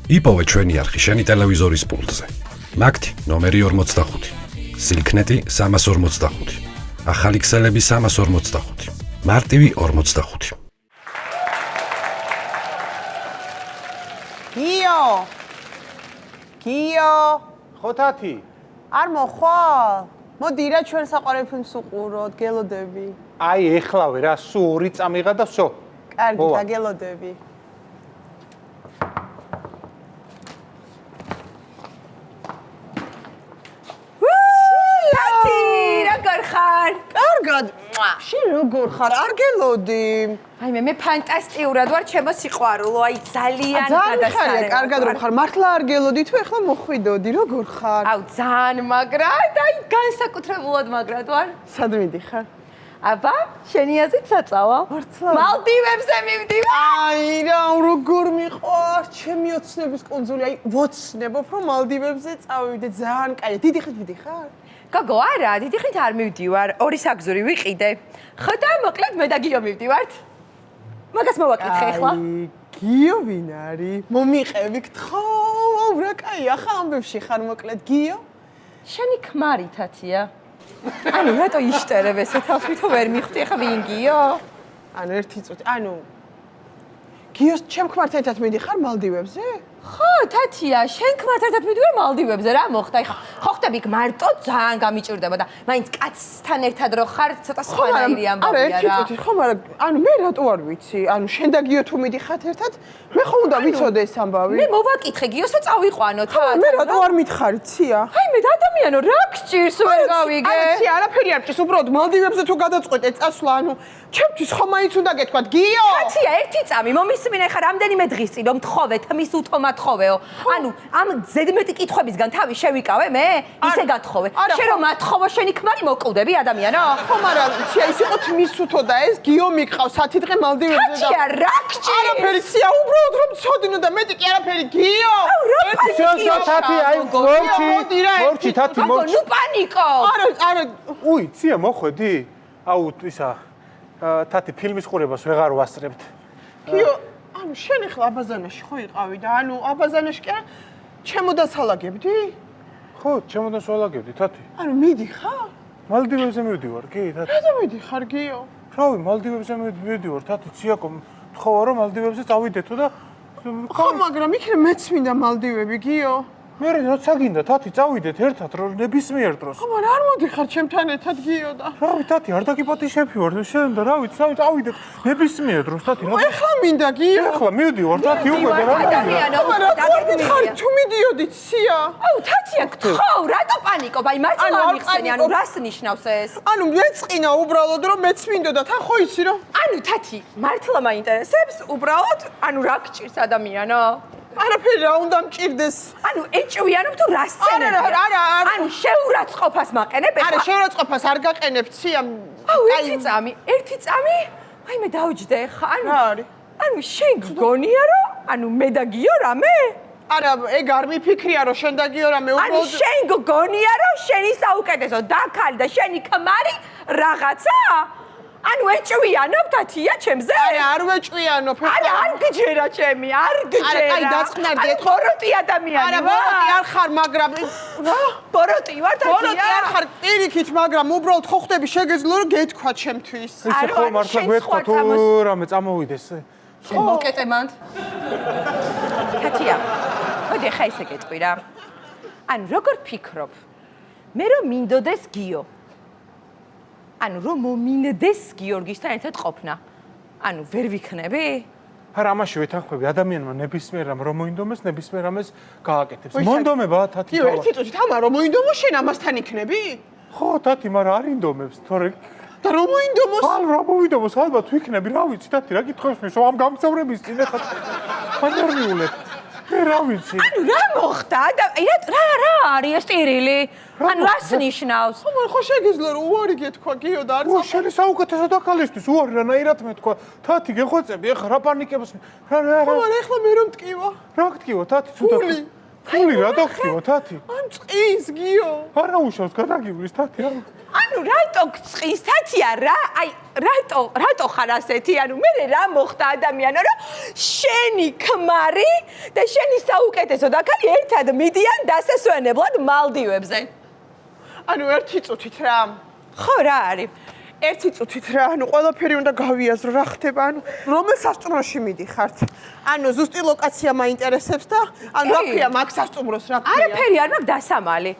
იპოვე ჩვენი არხი შენი ტელევიზორის პულტზე. მაგთი ნომერი 45, სილქნეტი 345, ახალი ქსელები 345, მარტივი 45. გიო ხო თათი არ მოხვალ მოდი რა ჩვენ საყვარელ ფილმს უყუროთ გელოდები აი ეხლავე რა სულ 2 წამიღა და всё კარგი დაგელოდები ლათი როგორ ხარ? კარგად შენ როგორ ხარ არ გელოდი აი მე ფანტასტიურად ვარ ჩემო სიყვარულო აი ძალიან გადასარევად კარგად რომ ხარ მართლა არ გელოდი თუ ეხლა მოხვიდოდი როგორ ხარ აუ ძალიან მაგრად აი განსაკუთრებულად მაგრად ვარ სად მიდიხარ აბა შენი აზრით საწავა მართლა მალდივებზე მივდივარ აი რა როგორ მიყვარ ჩემი ოცნების კუნძული აი ვოცნებობ რომ მალდივებზე წავიდე ძალიან კაია დიდი ხნით მიდიხარ გოგო არა დიდი ხნით არ მივდივარ ორი საგზური ვიყიდე ხო და მოკლედ მე და გიო მივდივართ მაგას მოვაკითხე ახლა გიო ვინ არის მომიყევი გთხოვ რა კაია ხა ამბებში ხარ მოკლედ გიო შენი ქმარი თათია ანუ რატო იშტერებ ესე თავს ვითო ვერ მიხვდი ახლა ვინ გიო ანუ ერთი წუთი ანუ გიოს ჩემ ქმართან ერთად მიდიხარ მალდივებზე ხო თათია შენ ქმართან ერთად მიდივარ მალდივებზე რა მოხდა ხო ხტები მარტო ძალიან გამიჭირდება და მაინც კაცთან ერთად რო ხარ ცოტა სხვანაირი ამბავია რა არა ერთი წუთი ხო მაგრამ ანუ მე რატო არ ვიცი ანუ შენ და გიო თუ მიდიხართ ერთად მე ხომ უნდა ვიცოდე ეს ამბავი მე მოვაკითხე გიოსო წავიყვანო თან მე რატო არ მითხარი ცია აი მე ადამიანო რა გჭირს ვერ გავიგე არა ცია არაფერი არ გჭირს უბრალოდ მალდივებზე თუ გადაწყვეტე წასვლა ანუ ჩემთვის ხომ მაინც უნდა გეთქვათ გიო თათია ერთი წამი მომისმინე ხარ რამდენიმე დღის წინ რომ თხოვე თმის უთომად თხოვეო ანუ ამ ზედმეტი კითხვებისგან თავი შევიკავე მე ისე გათხოვე შენ რომ ათხოვო შენი ქმარი მოკვდები ადამიანო ხო მაგრამ ცია ის იყო თმის უთო და ეს გიო მიყავს 10 დღე მალდივებზე და თათია რა გჭირს არაფერი ცია უბრალოდ რომ ცოდინო და მეტი კი არაფერი გიო თათი აი მორჩი თათი მორჩი ნუ პანიკო არა უი ცია მოხვედი აუ ისა თათი ფილმის ყურებას ვეღარ ვასწრებთ გიო ანუ შენ ახლა აბაზანაში ხო იყავი და ანუ აბაზანაში კი არა ჩემოდასალაგებდი ხო ჩემოდასალაგებდი თათი ანუ მიდიხარ მალდივებზე მივდივარ კი თათი რატო მიდიხარ გიო რავი მალდივებზე მივდივარ თათი ციაკო თხოვა რომ მალდივებზე წავიდეთო და ხო მაგრამ იქნებ მეც მინდა მალდივები გიო მე როცა გინდა თათი წავიდეთ ერთად რომ ნებისმიერ დროს ხო მაგრამ არ მოდიხარ ჩემთან ერთად გიო და რავი თათი არ დაგიპატიშები ვარ შენ და რავი წავიდეთ ნებისმიერ დროს თათი რა ეხლა მინდა გიო ეხლა მივდივარ თათი უკვე და რა ადამიანო დაგიგდიხარი თუ მიდიოდით ცია აუ თათია გთხოვ რატო პანიკობ აი მართლა მიხსენი ანუ რას ნიშნავს ეს ანუ მეწყინა უბრალოდ რომ მეც მინდოდა თან ხო იცი რომ ანუ თათი მართლა მაინტერესებს უბრალოდ ანუ რა გჭირს ადამიანო არაფერი რა უნდა მჭირდეს ანუ ეჭვიანობ თუ რა სცენები არა ანუ შეურაცხყოფას მაყენებ არა შეურაცხყოფას არ გაყენებ ცია აუ ერთი წამი აი მე დავჯდე ხა ანუ რა არის ანუ შენ გგონია რომ ანუ მე და გიო რამე არა ეგ არ მიფიქრია რომ შენ და გიო რამე ანუ შენ გგონია რომ შენი საუკეთესო დაქალი და შენი ქმარი რაღაცა ანუ ეჭვიანობ თათია ჩემზე? არა, არ ვეჭვიანობ. არა, არ გჯერა ჩემი, არ გჯერა. არა, კაი დაწყნარდი. ბოროტი ადამიანი. არა, ბოროტი არ ხარ, მაგრამ რა? ბოროტი ვარ თათია. ბოროტი არ ხარ, პირიქით, მაგრამ უბრალოდ ხო ხდები შეგეძლო რომ გეთქვა ჩემთვის. ისე ხო მართლა გვეთქვა თუ რამე წამოვიდეს. შენ მოკეტე მანდ. თათია. მოდი ხა ისე გეტყვი რა. ანუ როგორ ფიქრობ? მე რომ მინდოდეს გიო. ანუ რომ მომინდეს გიორგისთან ერთად ყოფნა. ანუ ვერ ვიქნები? არა, ამაში ვეთანხმები, ადამიანმა ნებისმიერ რამ რომ მოინდომეს, ნებისმიერ რამეს გააკეთებს. მონდომება თათი. კი, ერთი წუთი თამა რომ მოინდომო შენ ამასთან იქნები? ხო, თათი, მაგრამ არ ინდომებს, თორე და რომ მოინდომოს? რა მოინდომოს, ალბათ ვიქნები, რა ვიცი, თათი, რა კითხავს მე, ამ გამგზავრების წინ ახლა ფანერნიულებ. რა ვიცი. ანუ რა მოხდა? რა არის ეს ტირილი? ანუ რას ნიშნავს? ხო შეგიძლია რომ უარი გეთქვა გიო და არც შენი საუკეთესო დაქალისთვის უარი რანაირად მეთქვა. თათი გეხოცები, ახლა რა პანიკებს რა მაგრამ ახლა მე რომ მტკივა. რა გტკივა თათი? ფული რა დაგტკივა თათი? ამ წის გიო. არა უშავს გადაგივლის თათი რა. ანუ რატო გწყის თათია რა? აი რატო ხარ ასეთი? ანუ მე რა მოხდა ადამიანო რომ შენი ქმარი და შენი საუკეთესო დაქალი ერთად მიდიან დასასვენებლად მალდივებზე. ანუ ერთი წუთით რა. ხო რა არის? ერთი წუთით რა, ანუ ყველაფერი უნდა გავიაზრო, რა ხდება, ანუ რომელ სასტუმროში მიდიხართ? ანუ ზუსტი ლოკაცია მაინტერესებს და ანუ რა ქვია მაგ სასტუმროს რა ქვია? არაფერი არ მაქვს დასამალი.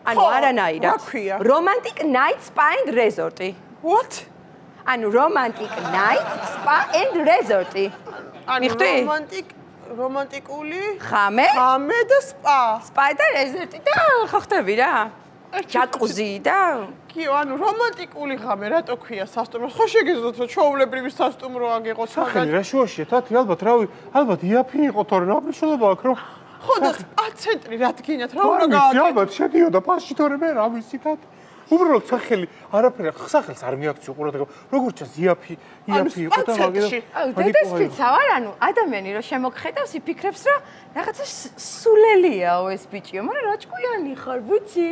ანუ ხო, არანაირად. რა ქვია? Romantic Night Spa and Resort. What? ანუ Romantic Night Spa and Resort. მიხვდი? რომანტიკული ხამე? ხამე და სპა. Spa და Resort და ხო ხტები რა? ჯაკუზი და კიო, ანუ რომანტიკული ხამე რატო ქვია სასტუმროს? ხო შეგეძლოთ რომ ჩვეულებრივი სასტუმრო აგიღოთ სახელი მაგათ. რა შუაშია თათი ალბათ იაფი იყო თორე რა მნიშვნელობა აქვს რომ ხო და სპა ცენტრი რა თქინათ რა უნდა ვიცი გააკეთო? ალბათ შედიოდა ფასში თორე მე რა ვიცი თათი უბრალოდ სახელი არაფერი სახელს არ მიაქციო ყურადღება როგორ ჩანს იაფი იყო და სპა-ცენტრში. დედასფიცა ვარ, ანუ ადამიანი რომ შემოგხედავს იფიქრებს რომ რაღაცა სულელიაო ეს ბიჭიო, მაგრამ რა ჭკვიანი ხარ, ვიცი?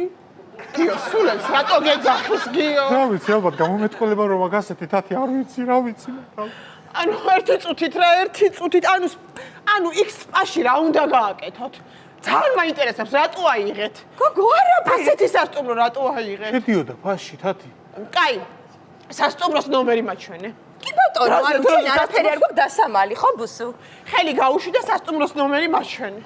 გიო, სულებს რატო გეძახის გიო? რა ვიცი ალბათ გამომეთქოლება რომ მაგ ასეთი თათი არ ვიცი რა ვიცი ანუ ერთი წუთით რა, ერთი წუთით, ანუ იქ სპაში რა უნდა გააკეთოთ? ძალიან მაინტერესებს, რატო აიღეთ? გოგო არაფერი. ასეთი სასტუმრო რატო აიღეთ? შედიოდა ფასში თათი კაი, სასტუმროს ნომერი მაჩვენე. კი ბატონო, რა, ანუ რა, ჩვენ რა, არაფერი არ გვაქვს დასამალი, ხო ბუსუ? ხელი გაუშვი და სასტუმროს ნომერი მაჩვენე.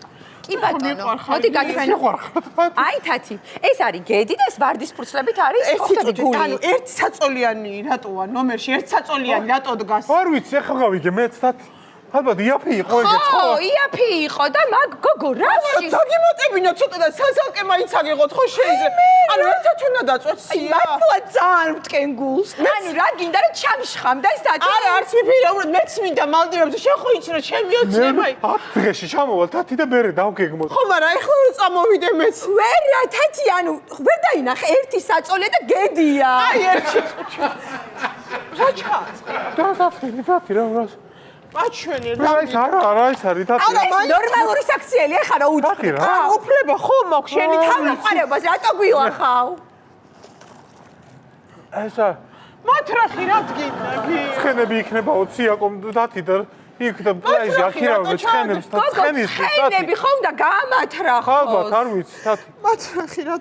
კი ბატონო, მიყვარხარ, მოდი გაჩვენო. მიყვარხარ. აი თათი, ეს არის გედი და ეს ვარდისფურცლებით არის ერთი ხოხტები წუთით, გული. ანუ ერთ საწოლიანი რატოა ნომერში, ერთ საწოლიანი რატო დგას? არ ვიცი ახლა გავიგე მეც თათი ალბათ იაფი იყო ეგეც ხო, იაფი იყო და მაგ გოგო რაში? დაგიმოტებინა ცოტა და სასალკე მაინც აგიღოთ, ხო შეიძლება? ანუ ერთად უნდა დაწვეთ სია. მართლა ძალიან მტკენ გულს. ანუ რა გინდა რომ ჩამშხამდა ეს თათი? არა, არც მიფიქრე, უბრალოდ მეც მინდა მალდივებზე, შენ ხო იცი რომ ჩემი ოცნება იქ. 10 დღეში ჩამოვალ თათი და მე დავგეგმოთ ხო, მაგრამ ეხლა რომ წამოვიდე მეც. ვერ რა თათი, ანუ ვერ დაინახე ერთი საწოლია და გედია. აი ერთი წუთი. რა ჩააწყე? დასაფრენი თათი რა რას აჩვენე რა ის არა ის არის თათი არა, ეს ნორმალური საქციელია ხარ რა თათი რა უფლება ხო მაქვს შენი თავმოყარებას რატო გვილახავ? ესა მათრახი რა თქინდა გი? ცხენები იქნებაო ციაკომ თათი და იქ და პრაიზი აქირავე ცხენებს და ცხენის ცხენები ხო უნდა გამათრახოს? ალბათ არ ვიცი თათი მათრახი რა?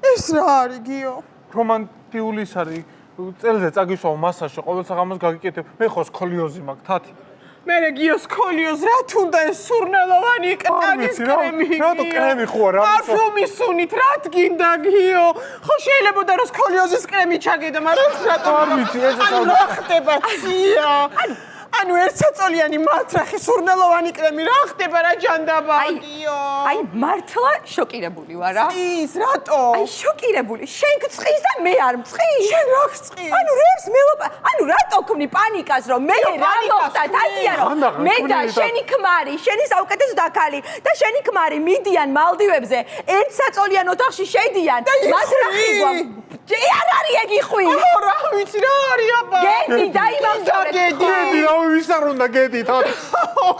ეს რა არის გიო? რომანტიული ის არის წელზე წაგისვავ მასაჟში ყოველ საღამოს გაგიკეთებ მე ხო სკოლიოზი მაქვს თათი მერე გიო სკოლიოზ რა თუნდა ეს სურნელოვანი კტანის კრემი რატო კრემი ხო რა პარფუმი სუნით რა თქინდა გიო? ხო შეიძლება რომ სკოლიოზის კრემი ჩაგედო, მაგრამ რატო არ ვიცი ეს რა ხდება ცია? ანუ ერთსაწოლიანი მათრახი სურნელოვანი კრემი რა ხდება რა ჯანდაბაგიო? აი მართლა შოკირებული ვარ რა. ის რატო? აი შოკირებული. შენ გწყის და მე არ მწყის. შენ რა გწყის? ანუ რებს ანუ რატო ქმნი პანიკას რომ მე რა მოხდა თათია რომ მე და შენი ქმარი, შენი საუკეთესო დაქალი და შენი ქმარი მიდიან მალდივებზე ერთსაწოლიან ოთახში შედიან. მათრახი არ არის ეგ იხვი. რა ვიცი რა არის აბა? გედი დაიმახსოვრე. გედი რა ვისარ უნდა გედი თათი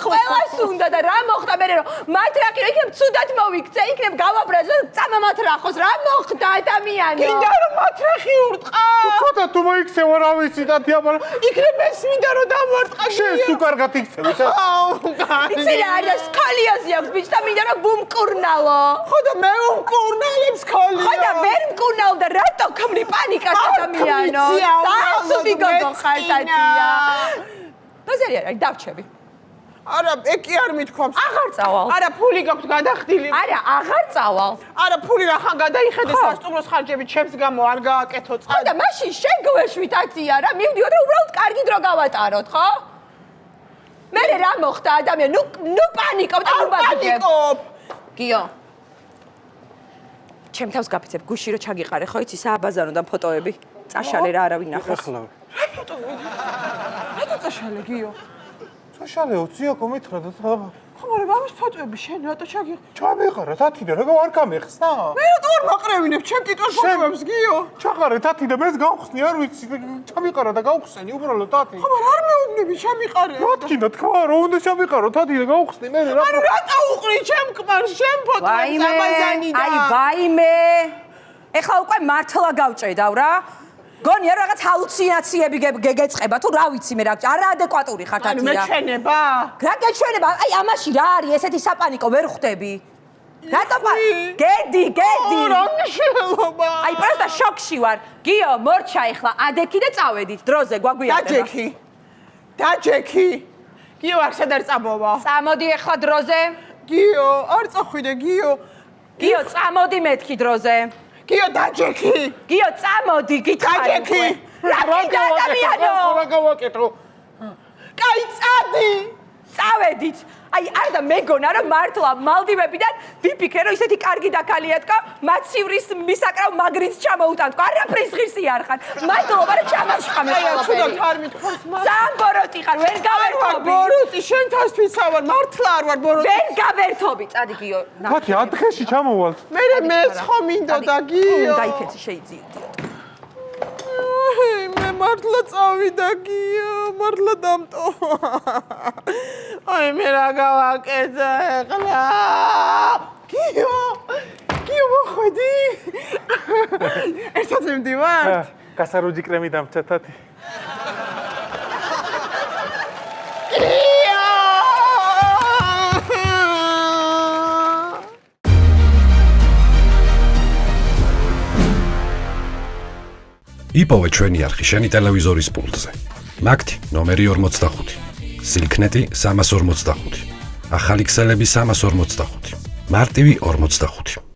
ყველას უნდა და რა მოხდა მე რომ მათრახი რომ იქნებ ცუდად მოვიქცე, იქნებ გავაბრაზო წამამათრახოს რა მოხდა ადამიანო? გინდა რომ მათრახი ურტყა? ცოტა თუ მოიქცევა რა ვიცი თათი აბა იქნებ ეს მინდა რომ დამარტყა. შენ სულ კარგად იქცევი და იცი რა არის სკოლიოზი აქვს ბიჭ და მინდა რომ ვუმკურნალო. ხო და მე უმკურნალებს სკოლიო. ხო და ვერ მკურნალ და რატო ქმნი პანიკას ადამიანო? საცუდი გოგო ხარ თათია. ბაზარი არ არის დავჩები. არა, ეგ კი არ მithქვამს. აღარ წავალ. არა, ფული გაქვს გადახდილი. არა, აღარ წავალ. არა, ფული რა ხან გადაიხედე სასტუმროს ხარჯები, ჩემს გამო არ გააკეთო ხო წყალი. და მაშინ შენ გვეშვი თათია რა, მივდიოთ და უბრალოდ კარგი დრო გავატაროთ, ხო? მე რა მოხდა ადამიანი? ნუ პანიკობ და ნუ ბაგებ. პანიკობ. გიო. ჩემ თავს გაფიცებ, გუში რო ჩაგიყარე, ხო იცი სააბაზარო და ფოტოები. წაშალე რა არავინ ნახოს. რატო წაშალე გიო? საშალეო ციაკო მითხრა და ხო, მაგრამ ამის ფოტოები შენ რატო ჩაგიყ? ჩამიყარა თათი და რა არ გამეხსნა მე რატო არ მაყრევინებ ჩემ ტიტულ ფოტოებს გიო? ჩაყარე თათი და მეც გავხსნი არ ვიცი ჩამიყარა და გავხსენი უბრალოდ თათი ხო, მაგრამ არ მეუბნები ჩამიყარე. რა თქინდა თქვა რომ უნდა ჩამიყარო თათი და გავხსნი მე რა ანუ რატო უყრი ჩემ კმარს, ჩემ ფოტოებს ამაზანი და აი ვაიმე. ეხლა უკვე მართლა გავჭედავ რა. გონია რაღაც ჰალუცინაციები გეგეწყება თუ რა ვიცი მე რა არაადეკვატური ხარ ანუ თათია. მეჩვენება? რა გეჩვენება? აი ამაში რა არის ესეთი საპანიკო ვერ ხვდები. რატომ გედი. რა მნიშვნელობა? აი პროსტა შოქში ვარ. გიო, მორჩა ეხლა ადექი და წავედით დროზე გვაგვიარდება. დაჯექი. გიო არ სადარ წამოვა. წამოდი ეხლა დროზე. გიო, არ წახვიდე გიო. გიო, წამოდი მეთქი დროზე. გიო, დაჯექი. გიო, წამოდი, გითხარი. დაჯექი. რა გინდა ადამიანო? რა გავაკეთო? კაი, წადი. წავედით. აი, არდა მეგონა რომ მართლა მალდივებიდან ვიფიქრე რომ ისეთი კარგი დაქალიათკო, მაცივრის მისაკრავ მაგრიც ჩამოუტანთკო. არაფრის ღირსი არ ხარ. მადლობა რომ ჩამაშხამე ყველაფერი. ცუდად არ მithქოს მაგ. სამ ბოროტი ხარ, ვერ გავერთობი. ბოროტი, შენთასთვისა ვარ, მართლა არ ვარ ბოროტი. ვერ გავერთობი, წადი გიო. მათი 10 დღეში ჩამოვალთ. მეც ხო მინდოდა გიო. დაიქეცი შეიძლება. მე მართლა წავიდა გიო, მართლა დამტოვა. აი მე რა გავაკეთე ეხლა? გიო მოხვედი? ერთად მივდივართ? გასაროჯი კრემი დამჭა თათი. იპოვე ჩვენი არხი შენი ტელევიზორის პულტზე. მაგთი ნომერი 45. სილქნეტი 345. ახალი ქსელები 345. მარტივი 45.